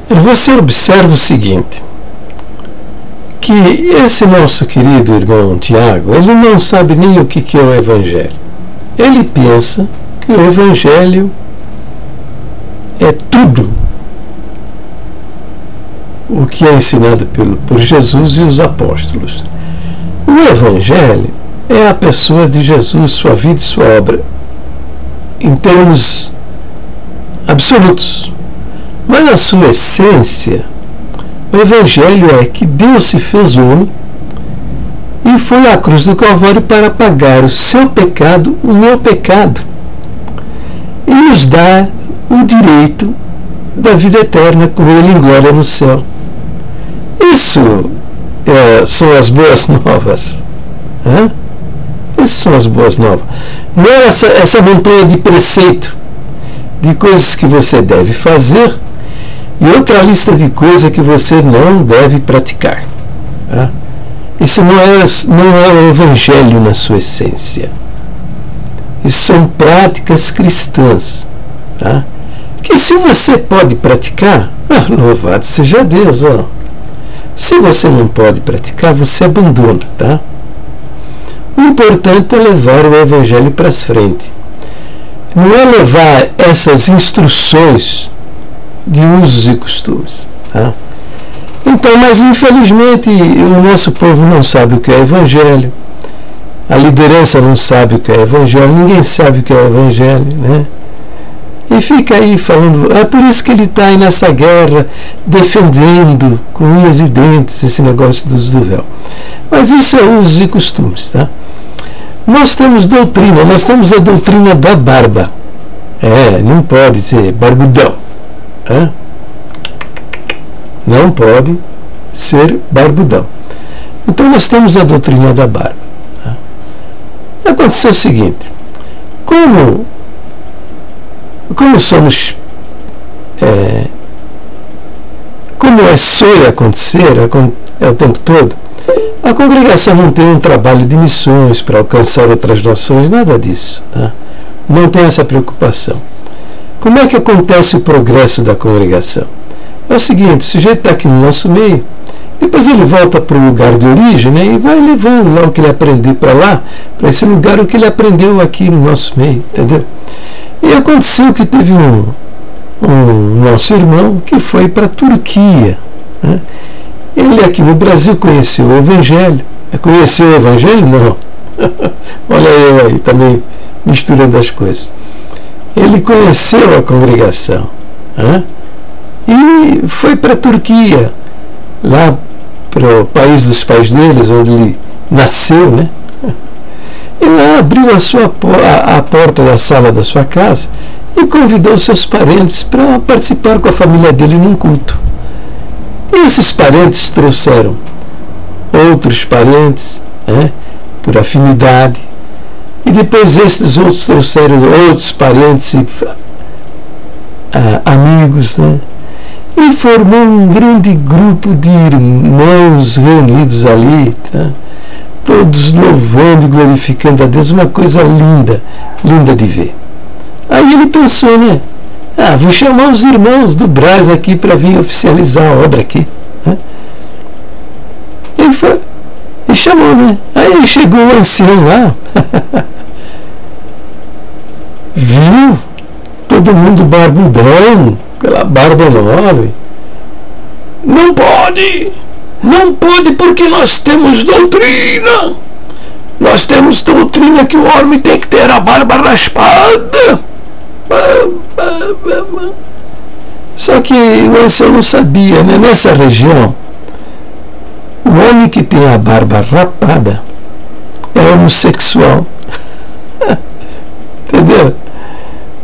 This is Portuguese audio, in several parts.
Você observa o seguinte, que esse nosso querido irmão Tiago, ele não sabe nem o que é o Evangelho. Ele pensa que o Evangelho é tudo o que é ensinado por Jesus e os apóstolos. O Evangelho é a pessoa de Jesus, sua vida e sua obra, em termos absolutos. Mas na sua essência, o Evangelho é que Deus se fez homem e foi à cruz do Calvário para pagar o seu pecado, o meu pecado, e nos dar o direito da vida eterna com Ele em glória no céu. Isso são as boas novas. Isso são as boas novas. Não é essa montanha de preceito, de coisas que você deve fazer, e outra lista de coisas que você não deve praticar. Isso não é o Evangelho na sua essência. Isso são práticas cristãs. Que se você pode praticar, louvado seja Deus. Se você não pode praticar, você abandona. O importante é levar o Evangelho para frente. Não é levar essas instruções de usos e costumes. Então, mas infelizmente o nosso povo não sabe o que é Evangelho, a liderança não sabe o que é Evangelho, ninguém sabe o que é Evangelho, né? E fica aí falando, é por isso que ele está aí nessa guerra, defendendo com unhas e dentes esse negócio do uso do véu. Mas isso é usos e costumes, Nós temos doutrina, nós temos a doutrina da barba. Não pode ser barbudão. Não pode ser barbudão. Então nós temos a doutrina da barba. Aconteceu o seguinte, como somos, como sonho acontecer, é o tempo todo, a congregação não tem um trabalho de missões para alcançar outras nações, nada disso. Não tem essa preocupação. Como é que acontece o progresso da congregação? É o seguinte, o sujeito está aqui no nosso meio, depois ele volta para o lugar de origem, e vai levando lá o que ele aprendeu para lá, para esse lugar o que ele aprendeu aqui no nosso meio, entendeu? E aconteceu que teve um nosso irmão que foi para a Turquia. Ele aqui no Brasil conheceu o Evangelho. Conheceu o Evangelho? Não. Olha eu aí, também misturando as coisas. Ele conheceu a congregação. E foi para a Turquia, lá para o país dos pais deles, onde ele nasceu, E lá abriu a porta da sala da sua casa e convidou seus parentes para participar com a família dele num culto. E esses parentes trouxeram outros parentes, por afinidade, e depois esses outros trouxeram outros parentes e amigos, e formou um grande grupo de irmãos reunidos ali, todos louvando e glorificando a Deus, uma coisa linda, linda de ver. Aí ele pensou, vou chamar os irmãos do Brás aqui para vir oficializar a obra aqui. E chamou, Aí chegou o ancião lá, viu todo mundo barbudão, aquela barba enorme. Não pode porque nós temos doutrina. Nós temos doutrina que o homem tem que ter a barba raspada. Só que o ancião não sabia, nessa região, o homem que tem a barba rapada é homossexual. Entendeu?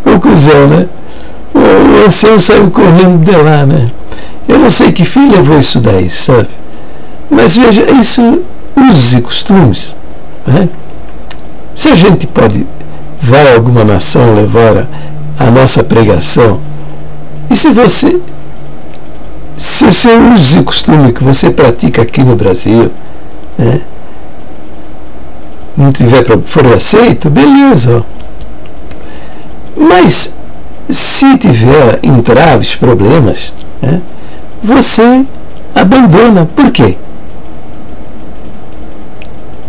Conclusão, O ancião saiu correndo de lá, Eu não sei que fim levou isso daí, sabe? Mas veja, isso, usos e costumes. Se a gente vai a alguma nação levar a nossa pregação, e se o seu uso e costume que você pratica aqui no Brasil, não for aceito, beleza. Mas se tiver entraves, problemas, você abandona. Por quê?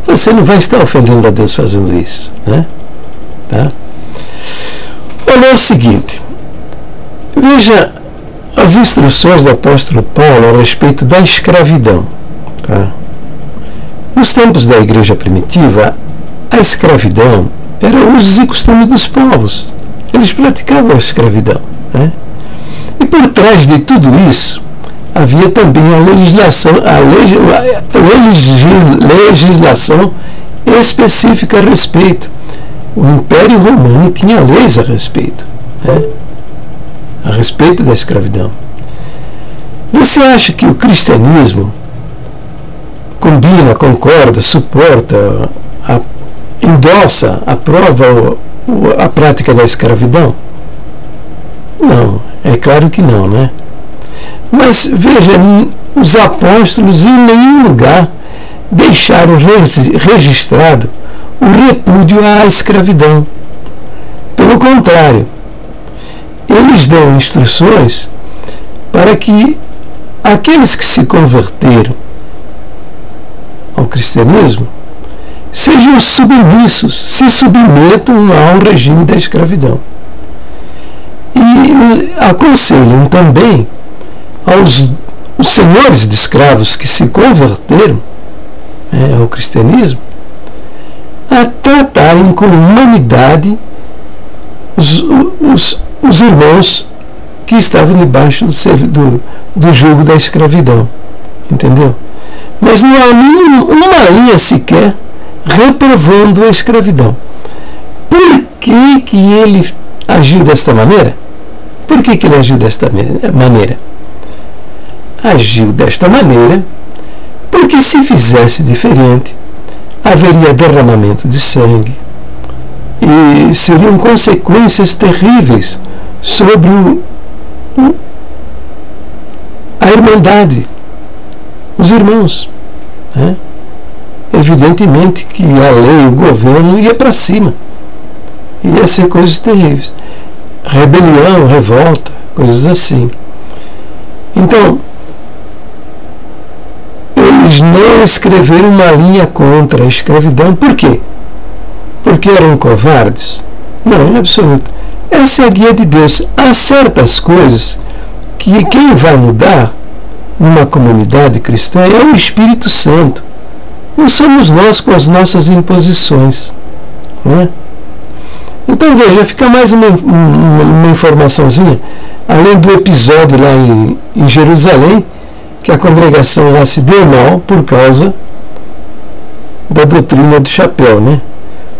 Você não vai estar ofendendo a Deus fazendo isso, né? Tá? Olha, é o seguinte, veja as instruções do apóstolo Paulo a respeito da escravidão. Tá? Nos tempos da igreja primitiva, a escravidão era usos e costumes dos povos. Eles praticavam a escravidão, né? E por trás de tudo isso, havia também a legislação específica a respeito. O Império Romano tinha leis a respeito, né? A respeito da escravidão. Você acha que o cristianismo combina, concorda, suporta, endossa, aprova a prática da escravidão? Não, é claro que não, né? Mas veja, os apóstolos em nenhum lugar deixaram registrado o repúdio à escravidão. Pelo contrário, eles dão instruções para que aqueles que se converteram ao cristianismo sejam submissos, se submetam ao regime da escravidão. E aconselham também aos senhores de escravos que se converteram ao cristianismo a tratarem com humanidade os irmãos que estavam debaixo do jugo da escravidão. Entendeu? Mas não há uma linha sequer reprovando a escravidão. Por que ele agiu desta maneira? Por que ele agiu desta maneira? Agiu desta maneira porque, se fizesse diferente, haveria derramamento de sangue e seriam consequências terríveis sobre a irmandade, os irmãos, né? Evidentemente que a lei, o governo ia para cima, ia ser coisas terríveis, rebelião, revolta, coisas assim. Então, eles não escreveram uma linha contra a escravidão. Por quê? Porque eram covardes? Não, em absoluto. Essa é a guia de Deus. Há certas coisas que quem vai mudar numa comunidade cristã é o Espírito Santo. Não somos nós com as nossas imposições, né? Então veja, fica mais uma informaçãozinha, além do episódio lá em Jerusalém, que a congregação lá se deu mal por causa da doutrina do chapéu, né?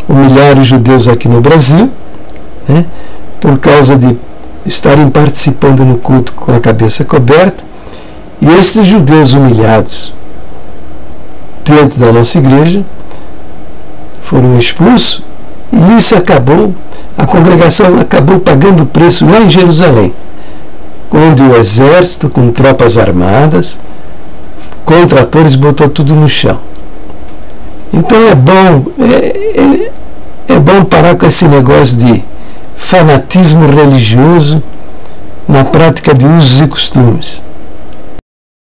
Humilhar os judeus aqui no Brasil, né? Por causa de estarem participando no culto com a cabeça coberta, e esses judeus humilhados dentro da nossa igreja foram expulsos, e isso a congregação acabou pagando o preço lá em Jerusalém, onde o exército, com tropas armadas, com tratores, botou tudo no chão. Então é bom parar com esse negócio de fanatismo religioso na prática de usos e costumes.